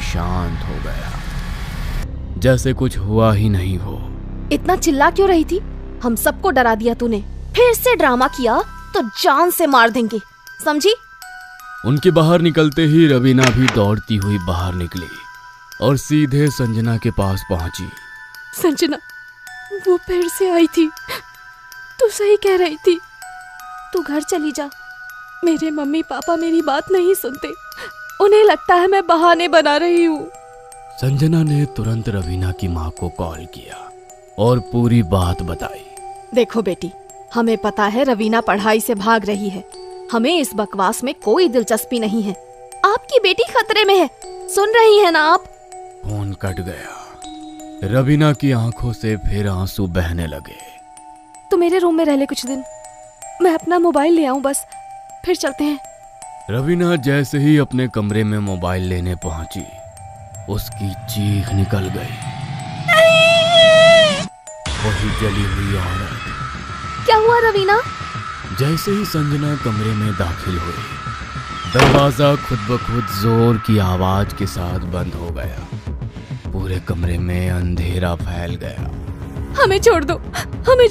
शांत हो गया, जैसे कुछ हुआ ही नहीं हो। इतना चिल्ला क्यों रही थी? हम सबको डरा दिया तूने। फिर से ड्रामा किया तो जान से मार देंगे, समझी? उनके बाहर निकलते ही रवीना भी दौड़ती हुई बाहर निकली और सीधे संजना के पास पहुंची। संजना, वो फिर से आई थी। तू सही कह रही थी। तू घर चली जा। मेरे मम्मी पापा मेरी बात नहीं सुनते। उन्हें लगता है मैं बहाने बना रही हूँ। संजना ने तुरंत रवीना की माँ को कॉल किया और पूरी बात बताई। देखो बेटी, हमें पता है रवीना पढ़ाई से भाग रही है। हमें इस बकवास में कोई दिलचस्पी नहीं है। आपकी बेटी खतरे में है, सुन रही है ना आप? फोन कट गया। रवीना की आंखों से फिर आंसू बहने लगे। तू मेरे रूम में रह ले कुछ दिन, मैं अपना मोबाइल ले आऊं बस, फिर चलते हैं। रवीना जैसे ही अपने कमरे में मोबाइल लेने पहुंची, उसकी चीख निकल गई। वही जली हुई औरत। क्या हुआ रवीना? जैसे ही संजना कमरे में दाखिल हुई, दरवाजा खुद ब खुद जोर की आवाज के साथ बंद हो गया। पूरे कमरे में अंधेरा फैल गया। हमें छोड़ दो, हमें